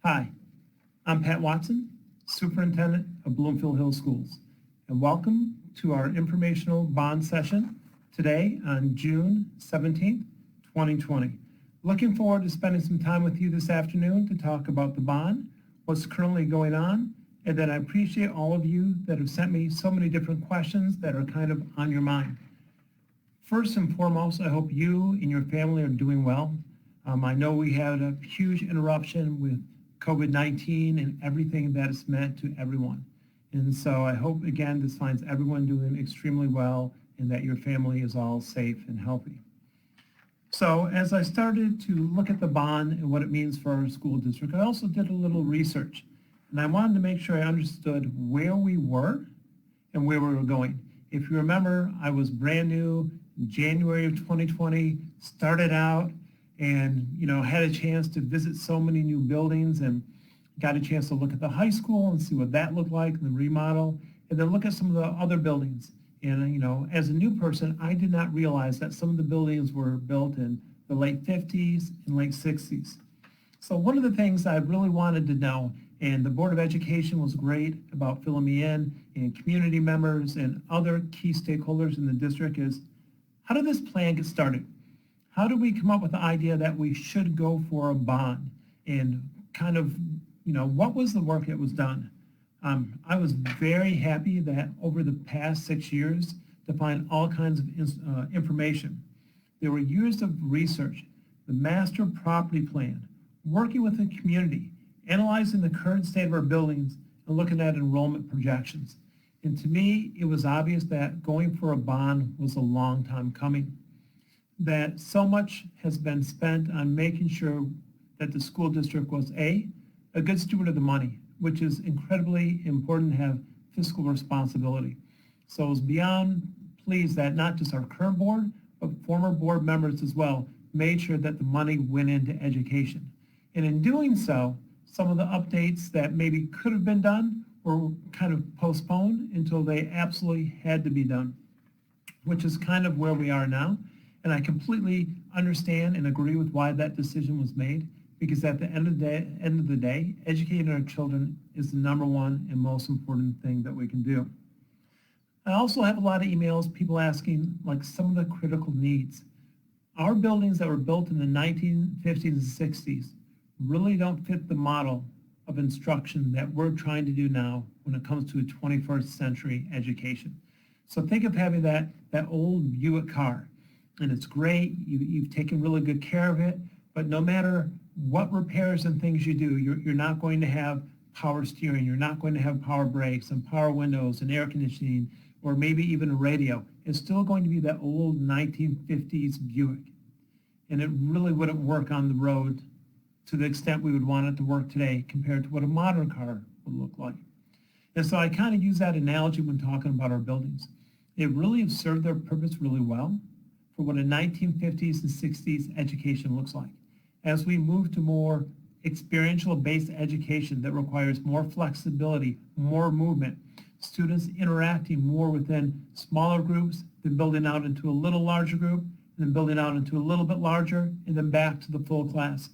Hi, I'm Pat Watson, Superintendent of Bloomfield Hills Schools, and welcome to our informational bond session today on June 17th, 2020. Looking forward to spending some time with you this afternoon to talk about the bond, what's currently going on, and then I appreciate all of you that have sent me so many different questions that are kind of on your mind. First and foremost, I hope you and your family are doing well. I know we had a huge interruption with COVID-19 and everything that it's meant to everyone. And so I hope, again, this finds everyone doing extremely well and that your family is all safe and healthy. So as I started to look at the bond and what it means for our school district, I also did a little research. And I wanted to make sure I understood where we were and where we were going. If you remember, I was brand new in January of 2020, started out and had a chance to visit so many new buildings and got a chance to look at the high school and see what that looked like, the remodel, and then look at some of the other buildings. And as a new person, I did not realize that some of the buildings were built in the late 50s and late 60s. So one of the things I really wanted to know, and the Board of Education was great about filling me in, and community members and other key stakeholders in the district, is how did this plan get started? How did we come up with the idea that we should go for a bond? And kind of, what was the work that was done? I was very happy that over the past 6 years to find all kinds of information. There were years of research, the master property plan, working with the community, analyzing the current state of our buildings, and looking at enrollment projections. And to me, it was obvious that going for a bond was a long time coming, that so much has been spent on making sure that the school district was a good steward of the money, which is incredibly important to have fiscal responsibility. So I was beyond pleased that not just our current board, but former board members as well made sure that the money went into education. And in doing so, some of the updates that maybe could have been done were kind of postponed until they absolutely had to be done, which is kind of where we are now. And I completely understand and agree with why that decision was made, because at the end of the day, educating our children is the number one and most important thing that we can do. I also have a lot of emails, people asking like some of the critical needs. Our buildings that were built in the 1950s and 60s really don't fit the model of instruction that we're trying to do now when it comes to a 21st century education. So think of having that old Buick car, and it's great, you've taken really good care of it, but no matter what repairs and things you do, you're not going to have power steering, you're not going to have power brakes and power windows and air conditioning, or maybe even a radio. It's still going to be that old 1950s Buick. And it really wouldn't work on the road to the extent we would want it to work today compared to what a modern car would look like. And so I kind of use that analogy when talking about our buildings. They really have served their purpose really well for what a 1950s and 60s education looks like. As we move to more experiential-based education that requires more flexibility, more movement, students interacting more within smaller groups, then building out into a little larger group, and then building out into a little bit larger, and then back to the full class.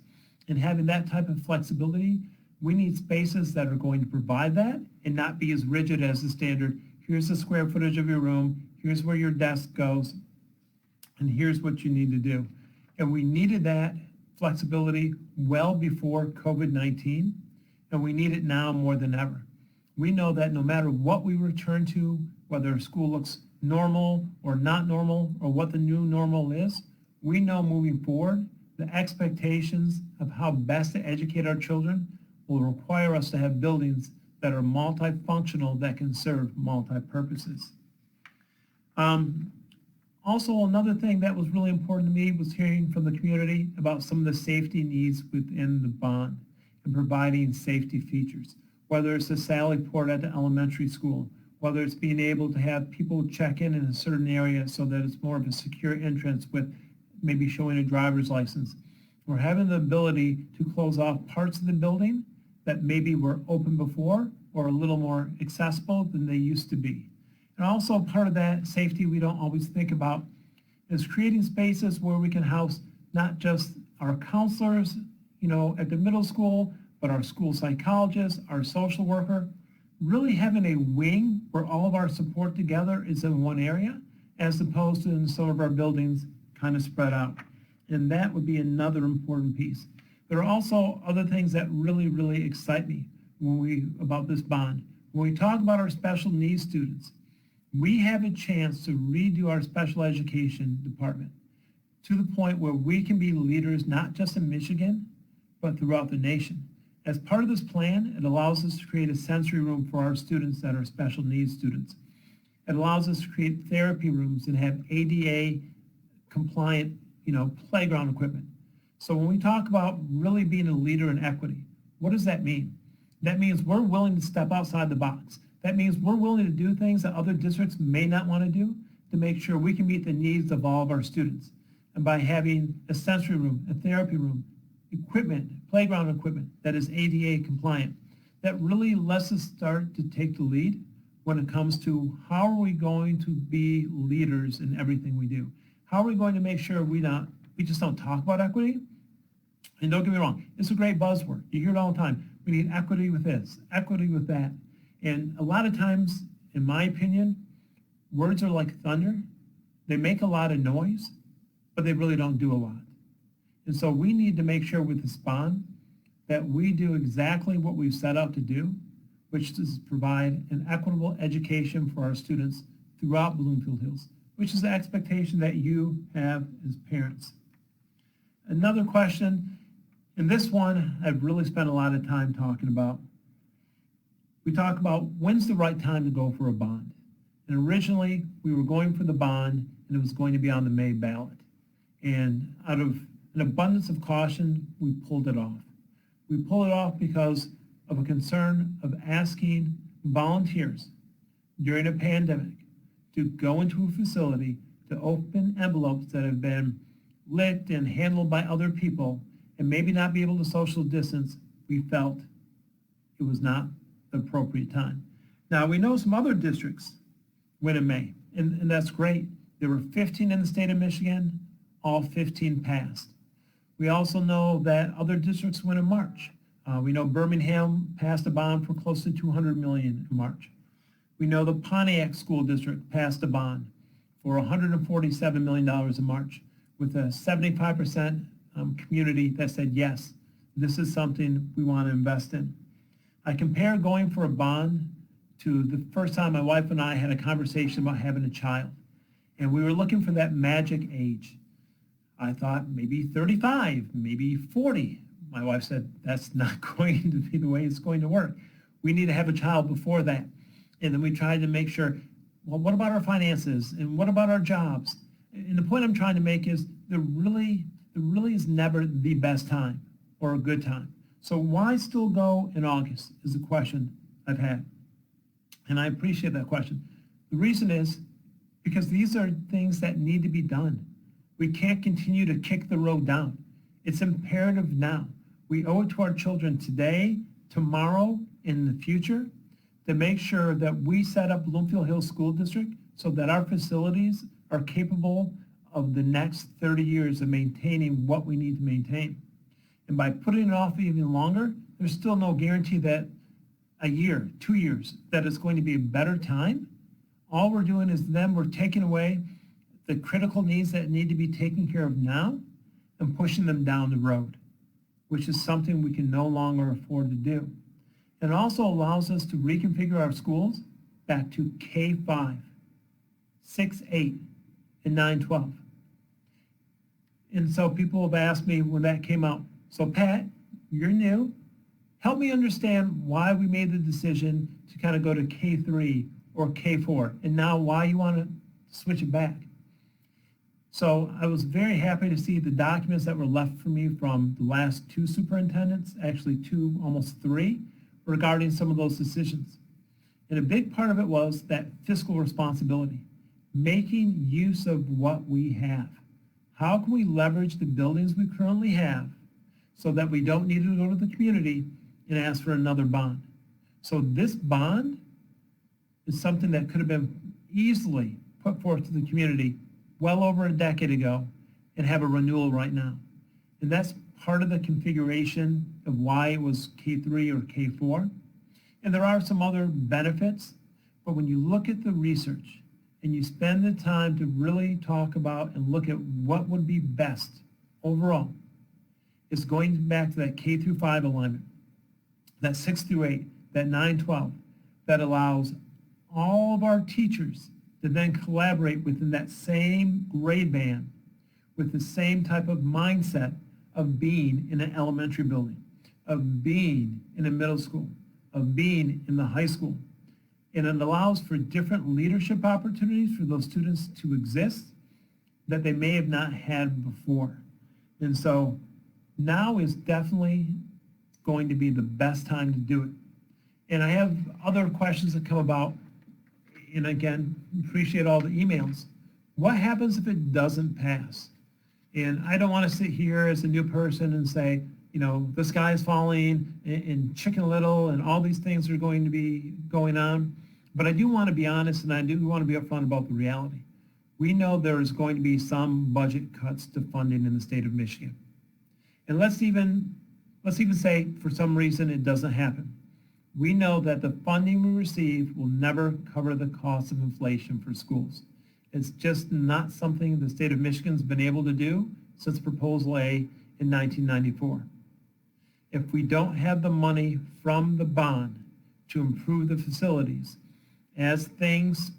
And having that type of flexibility, we need spaces that are going to provide that and not be as rigid as the standard, here's the square footage of your room, here's where your desk goes, and here's what you need to do. And we needed that flexibility well before COVID-19, and we need it now more than ever. We know that no matter what we return to, whether school looks normal or not normal, or what the new normal is, we know moving forward, the expectations of how best to educate our children will require us to have buildings that are multifunctional, that can serve multi-purposes. Also, another thing that was really important to me was hearing from the community about some of the safety needs within the bond and providing safety features, whether it's the Sally Port at the elementary school, whether it's being able to have people check in a certain area so that it's more of a secure entrance with maybe showing a driver's license, or having the ability to close off parts of the building that maybe were open before or a little more accessible than they used to be. And also part of that safety we don't always think about is creating spaces where we can house not just our counselors, at the middle school, but our school psychologist, our social worker, really having a wing where all of our support together is in one area, as opposed to in some of our buildings kind of spread out. And that would be another important piece. There are also other things that really, really excite me about this bond. When we talk about our special needs students, we have a chance to redo our special education department to the point where we can be leaders not just in Michigan, but throughout the nation. As part of this plan, it allows us to create a sensory room for our students that are special needs students. It allows us to create therapy rooms and have ADA compliant, playground equipment. So when we talk about really being a leader in equity, what does that mean? That means we're willing to step outside the box. That means we're willing to do things that other districts may not want to do to make sure we can meet the needs of all of our students. And by having a sensory room, a therapy room, equipment, playground equipment that is ADA compliant, that really lets us start to take the lead when it comes to how are we going to be leaders in everything we do? How are we going to make sure we just don't talk about equity? And don't get me wrong, it's a great buzzword. You hear it all the time. We need equity with this, equity with that. And a lot of times, in my opinion, words are like thunder. They make a lot of noise, but they really don't do a lot. And so we need to make sure with this bond that we do exactly what we've set out to do, which is provide an equitable education for our students throughout Bloomfield Hills, which is the expectation that you have as parents. Another question, and this one I've really spent a lot of time talking about. We talk about when's the right time to go for a bond. And originally we were going for the bond and it was going to be on the May ballot. And out of an abundance of caution, we pulled it off. We pulled it off because of a concern of asking volunteers during a pandemic to go into a facility to open envelopes that have been licked and handled by other people and maybe not be able to social distance. We felt it was not the appropriate time. Now, we know some other districts went in May, and that's great. There were 15 in the state of Michigan, all 15 passed. We also know that other districts went in March. We know Birmingham passed a bond for close to $200 million in March. We know the Pontiac School District passed a bond for $147 million in March, with a 75% community that said, yes, this is something we want to invest in. I compare going for a bond to the first time my wife and I had a conversation about having a child. And we were looking for that magic age. I thought maybe 35, maybe 40. My wife said, that's not going to be the way it's going to work. We need to have a child before that. And then we tried to make sure, well, what about our finances? And what about our jobs? And the point I'm trying to make is there really is never the best time or a good time. So why still go in August is the question I've had. And I appreciate that question. The reason is because these are things that need to be done. We can't continue to kick the road down. It's imperative now. We owe it to our children today, tomorrow, in the future, to make sure that we set up Bloomfield Hills School District so that our facilities are capable of the next 30 years of maintaining what we need to maintain. And by putting it off even longer, there's still no guarantee that a year, 2 years, that it's going to be a better time. All we're doing is then we're taking away the critical needs that need to be taken care of now and pushing them down the road, which is something we can no longer afford to do. It also allows us to reconfigure our schools back to K-5, 6-8, and 9-12. And so people have asked me when that came out, so Pat, you're new. Help me understand why we made the decision to kind of go to K3 or K4, and now why you want to switch it back. So I was very happy to see the documents that were left for me from the last two superintendents, actually two, almost three, regarding some of those decisions. And a big part of it was that fiscal responsibility, making use of what we have. How can we leverage the buildings we currently have so that we don't need to go to the community and ask for another bond? So this bond is something that could have been easily put forth to the community well over a decade ago and have a renewal right now. And that's part of the configuration of why it was K3 or K4. And there are some other benefits, but when you look at the research and you spend the time to really talk about and look at what would be best overall, it's going back to that K through 5 alignment, that 6 through 8, that 9-12, that allows all of our teachers to then collaborate within that same grade band with the same type of mindset of being in an elementary building, of being in a middle school, of being in the high school. And it allows for different leadership opportunities for those students to exist that they may have not had before. And so now is definitely going to be the best time to do it. And I have other questions that come about, and again, appreciate all the emails. What happens if it doesn't pass? And I don't want to sit here as a new person and say, you know, the sky is falling and Chicken Little and all these things are going to be going on. But I do want to be honest, and I do want to be upfront about the reality. We know there is going to be some budget cuts to funding in the state of Michigan. And let's even say for some reason it doesn't happen. We know that the funding we receive will never cover the cost of inflation for schools. It's just not something the state of Michigan's been able to do since Proposal A in 1994. If we don't have the money from the bond to improve the facilities, as things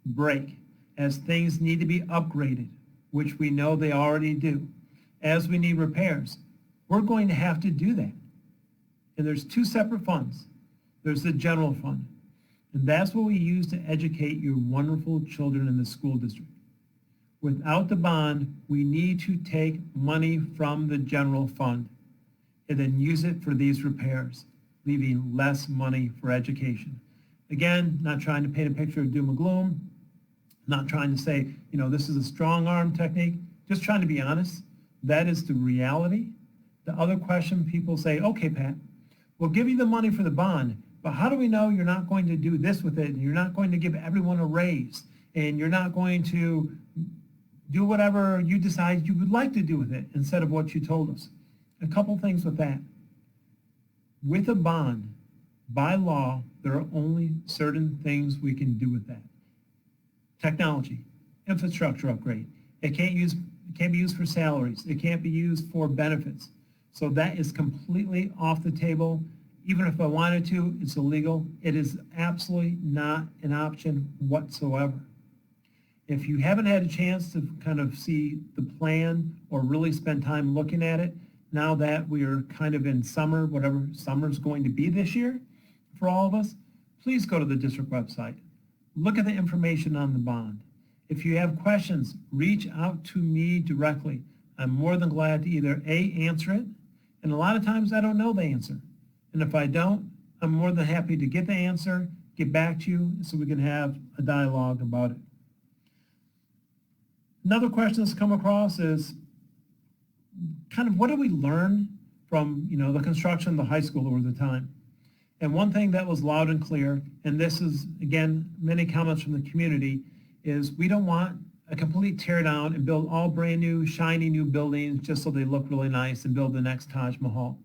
break, as things need to be upgraded, which we know they already do, as we need repairs, we're going to have to do that. And there's two separate funds. There's the general fund, and that's what we use to educate your wonderful children in the school district. Without the bond, we need to take money from the general fund and then use it for these repairs, leaving less money for education. Again, not trying to paint a picture of doom and gloom, not trying to say, you know, this is a strong arm technique, just trying to be honest. That is the reality. The other question people say, okay, Pat, we'll give you the money for the bond, but how do we know you're not going to do this with it and you're not going to give everyone a raise and you're not going to do whatever you decide you would like to do with it instead of what you told us? A couple things with that. With a bond, by law, there are only certain things we can do with that. Technology, infrastructure upgrade. It can't be used for salaries. It can't be used for benefits. So that is completely off the table. Even if I wanted to, it's illegal. It is absolutely not an option whatsoever. If you haven't had a chance to kind of see the plan or really spend time looking at it, now that we are kind of in summer, whatever summer's going to be this year for all of us, please go to the district website. Look at the information on the bond. If you have questions, reach out to me directly. I'm more than glad to either A, answer it, and a lot of times I don't know the answer. And if I don't, I'm more than happy to get the answer, get back to you so we can have a dialogue about it. Another question that's come across is kind of what did we learn from, you know, the construction of the high school over the time? And one thing that was loud and clear, and this is, again, many comments from the community, is we don't want a complete tear down and build all brand new, shiny new buildings just so they look really nice and build the next Taj Mahal.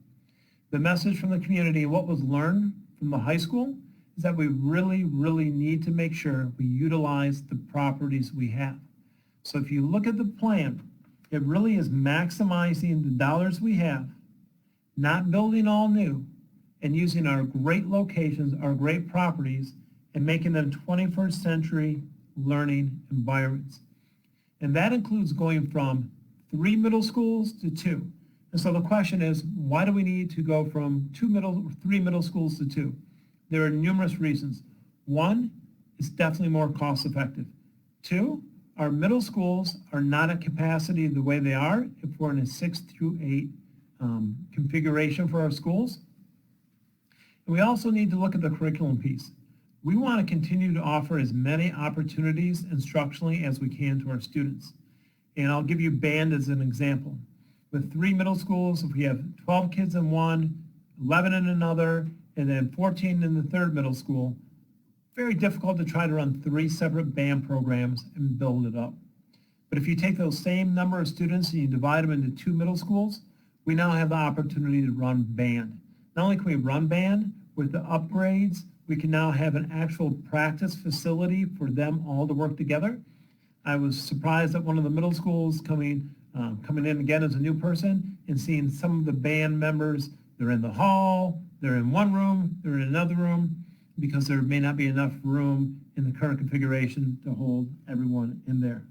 The message from the community and what was learned from the high school is that we really, really need to make sure we utilize the properties we have. So if you look at the plan, it really is maximizing the dollars we have, not building all new, and using our great locations, our great properties, and making them 21st century learning environments. And that includes going from 3 middle schools to 2. And so the question is, why do we need to go from 3 middle schools to 2? There are numerous reasons. One, it's definitely more cost effective. 2, our middle schools are not at capacity the way they are if we're in a 6 through 8 configuration for our schools. And we also need to look at the curriculum piece. We want to continue to offer as many opportunities instructionally as we can to our students. And I'll give you band as an example. With 3 middle schools, if we have 12 kids in one, 11 in another, and then 14 in the 3rd middle school, very difficult to try to run 3 separate band programs and build it up. But if you take those same number of students and you divide them into 2 middle schools, we now have the opportunity to run band. Not only can we run band, with the upgrades, we can now have an actual practice facility for them all to work together. I was surprised at one of the middle schools coming in again as a new person and seeing some of the band members, they're in the hall, they're in one room, they're in another room, because there may not be enough room in the current configuration to hold everyone in there.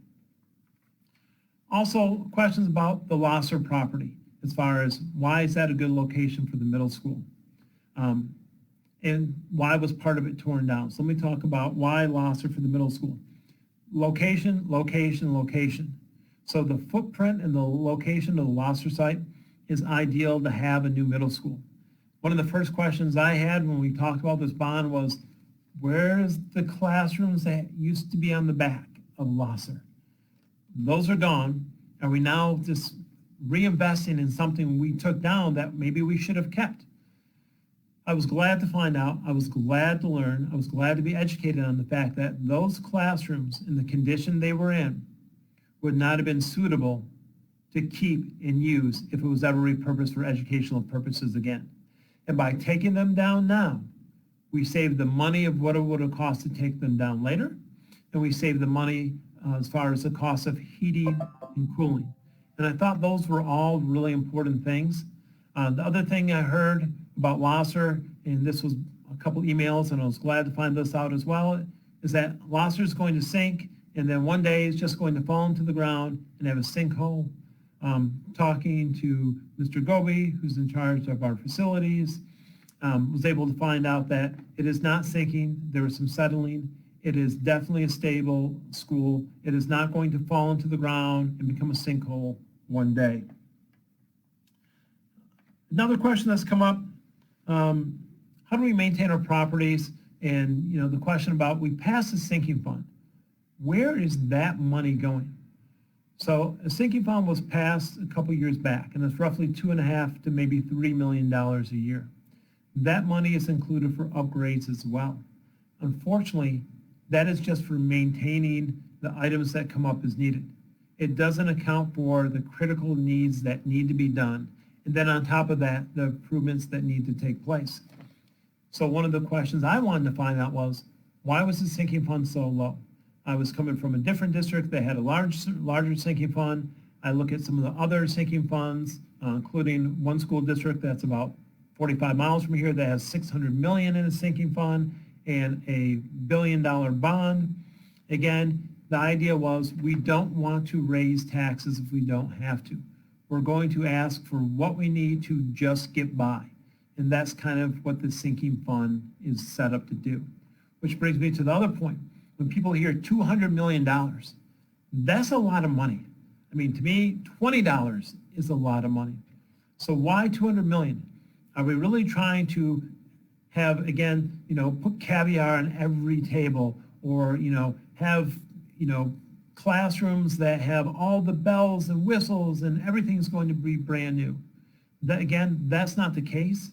Also, questions about the Losser property, as far as why is that a good location for the middle school? And why was part of it torn down? So let me talk about why Losser for the middle school. Location, location, location. So the footprint and the location of the Losser site is ideal to have a new middle school. One of the first questions I had when we talked about this bond was, where's the classrooms that used to be on the back of Losser? Those are gone. Are we now just reinvesting in something we took down that maybe we should have kept? I was glad to find out, I was glad to learn, I was glad to be educated on the fact that those classrooms in the condition they were in would not have been suitable to keep and use if it was ever repurposed for educational purposes again. And by taking them down now, we saved the money of what it would have cost to take them down later, and we saved the money as far as the cost of heating and cooling. And I thought those were all really important things. The other thing I heard about Losser, and this was a couple emails, and I was glad to find this out as well, is that Losser is going to sink, and then one day it's just going to fall into the ground and have a sinkhole. Talking to Mr. Goby, who's in charge of our facilities, was able to find out that it is not sinking. There was some settling. It is definitely a stable school. It is not going to fall into the ground and become a sinkhole one day. Another question that's come up, how do we maintain our properties? And the question about, we passed the sinking fund. Where is that money going? So a sinking fund was passed a couple years back, and it's roughly $2.5 to maybe $3 million a year. That money is included for upgrades as well. Unfortunately, that is just for maintaining the items that come up as needed. It doesn't account for the critical needs that need to be done, and then on top of that, the improvements that need to take place. So one of the questions I wanted to find out was, why was the sinking fund so low? I was coming from a different district that had a larger sinking fund. I look at some of the other sinking funds, including one school district that's about 45 miles from here that has $600 million in a sinking fund and a $1 billion bond. Again, the idea was, we don't want to raise taxes if we don't have to. We're going to ask for what we need to just get by. And that's kind of what the sinking fund is set up to do. Which brings me to the other point. When people hear $200 million, that's a lot of money. I mean, to me, $20 is a lot of money. So why $200 million? Are we really trying to have, again, put caviar on every table, or, have, classrooms that have all the bells and whistles and everything's going to be brand new? That, again, that's not the case.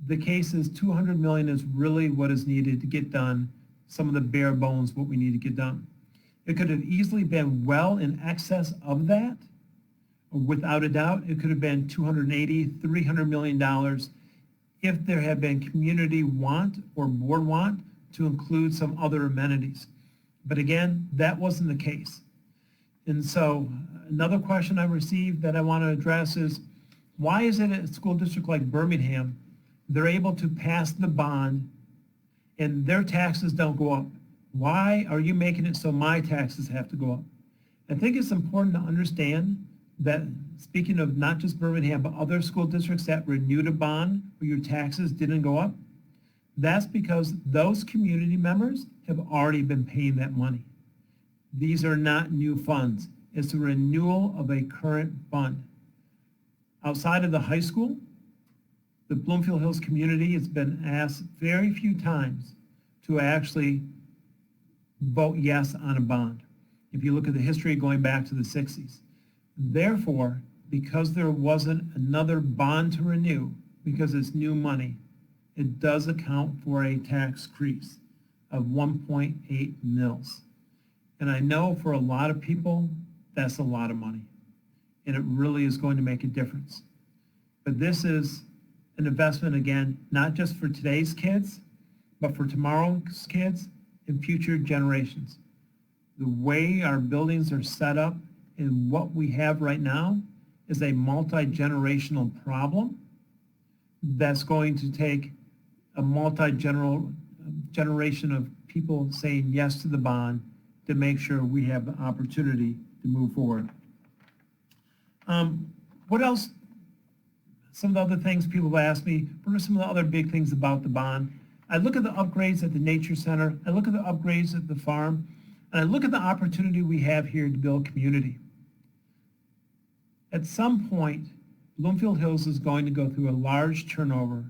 The case is $200 million is really what is needed to get done some of the bare bones, what we need to get done. It could have easily been well in excess of that. Without a doubt, it could have been $280, $300 million if there had been community want or board want to include some other amenities. But again, that wasn't the case. And so another question I received that I want to address is, why is it at a school district like Birmingham, they're able to pass the bond and their taxes don't go up? Why are you making it so my taxes have to go up? I think it's important to understand that, speaking of not just Birmingham, but other school districts that renewed a bond where your taxes didn't go up, that's because those community members have already been paying that money. These are not new funds. It's a renewal of a current fund. Outside of the high school, the Bloomfield Hills community has been asked very few times to actually vote yes on a bond, if you look at the history going back to the 60s. Therefore, because there wasn't another bond to renew, because it's new money, it does account for a tax increase of 1.8 mils. And I know for a lot of people, that's a lot of money. And it really is going to make a difference. But this is an investment, again, not just for today's kids, but for tomorrow's kids and future generations. The way our buildings are set up and what we have right now is a multi-generational problem that's going to take a generation of people saying yes to the bond to make sure we have the opportunity to move forward. What else? Some of the other things people have asked me, what are some of the other big things about the bond? I look at the upgrades at the Nature Center, I look at the upgrades at the farm, and I look at the opportunity we have here to build community. At some point, Bloomfield Hills is going to go through a large turnover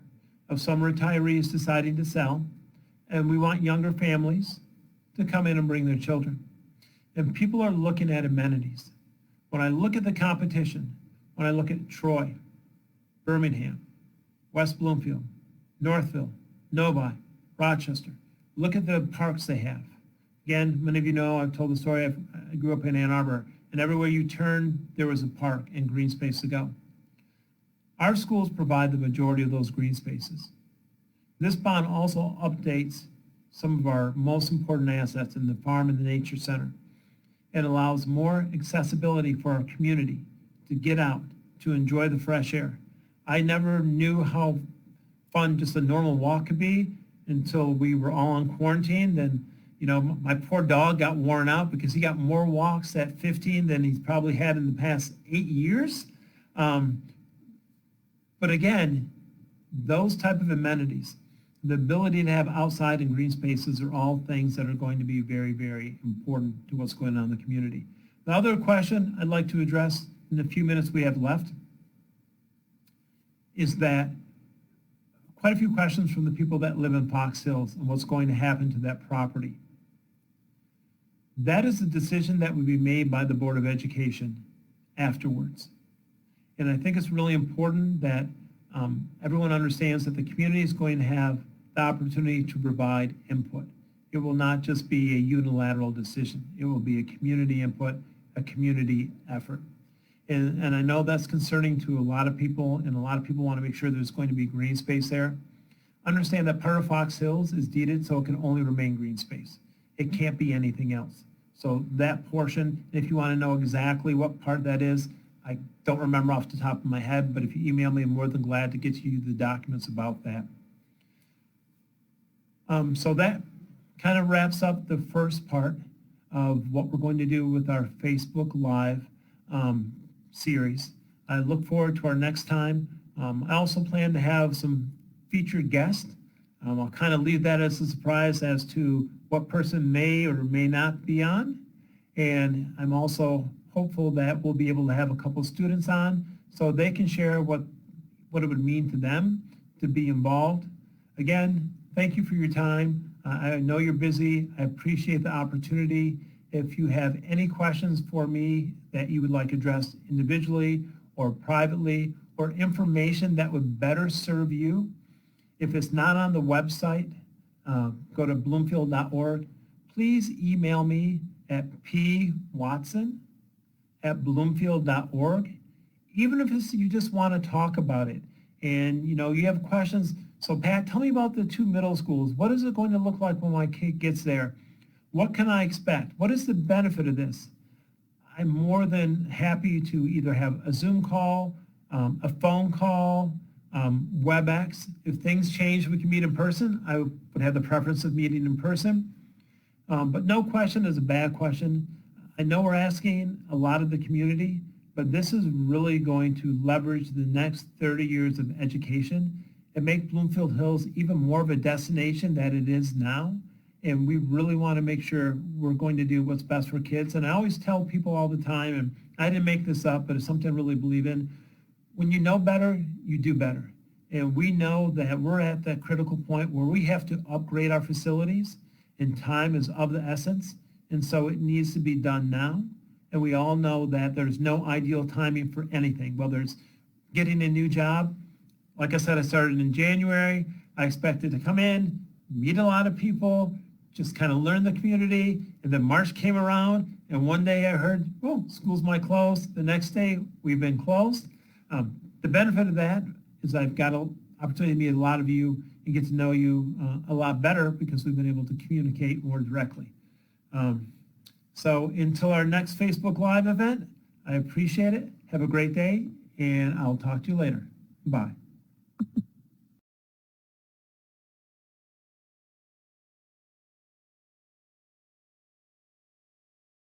of some retirees deciding to sell, and we want younger families to come in and bring their children. And people are looking at amenities. When I look at the competition, when I look at Troy, Birmingham, West Bloomfield, Northville, Novi, Rochester, look at the parks they have. Again, many of you know, I've told the story, I grew up in Ann Arbor, and everywhere you turn, there was a park and green space to go. Our schools provide the majority of those green spaces. This bond also updates some of our most important assets in the farm and the nature center. It allows more accessibility for our community to get out, to enjoy the fresh air. I never knew how fun just a normal walk could be until we were all on quarantine. Then, you know, my poor dog got worn out because he got more walks at 15 than he's probably had in the past 8 years. But again, those type of amenities, the ability to have outside and green spaces are all things that are going to be very, very important to what's going on in the community. The other question I'd like to address in the few minutes we have left is that quite a few questions from the people that live in Fox Hills and what's going to happen to that property. That is a decision that would be made by the Board of Education afterwards. And I think it's really important that everyone understands that the community is going to have the opportunity to provide input. It will not just be a unilateral decision. It will be a community input, a community effort. And I know that's concerning to a lot of people, and a lot of people want to make sure there's going to be green space there. Understand that part of Fox Hills is deeded, so it can only remain green space. It can't be anything else. So that portion, if you want to know exactly what part that is, I don't remember off the top of my head, but if you email me, I'm more than glad to get you the documents about that. So that kind of wraps up the first part of what we're going to do with our Facebook Live series. I look forward to our next time. I also plan to have some featured guests. I'll kind of leave that as a surprise as to what person may or may not be on. And I'm also hopeful that we'll be able to have a couple students on so they can share what it would mean to them to be involved. Again, thank you for your time. I know you're busy. I appreciate the opportunity. If you have any questions for me that you would like addressed individually or privately, or information that would better serve you, if it's not on the website, go to bloomfield.org. Please email me at pwatson@bloomfield.org. Even if you just want to talk about it and you have questions. So Pat, tell me about the 2 middle schools. What is it going to look like when my kid gets there? What can I expect? What is the benefit of this? I'm more than happy to either have a Zoom call, a phone call, WebEx. If things change, we can meet in person. I would have the preference of meeting in person. But no question is a bad question. I know we're asking a lot of the community, but this is really going to leverage the next 30 years of education and make Bloomfield Hills even more of a destination than it is now. And we really want to make sure we're going to do what's best for kids. And I always tell people all the time, and I didn't make this up, but it's something I really believe in. When you know better, you do better. And we know that we're at that critical point where we have to upgrade our facilities, and time is of the essence. And so it needs to be done now. And we all know that there's no ideal timing for anything, whether it's getting a new job. Like I said, I started in January. I expected to come in, meet a lot of people, just kind of learn the community. And then March came around, and one day I heard, oh, schools might close. The next day, we've been closed. The benefit of that is I've got an opportunity to meet a lot of you and get to know you a lot better because we've been able to communicate more directly. So until our next Facebook Live event, I appreciate it. Have a great day, and I'll talk to you later. Bye.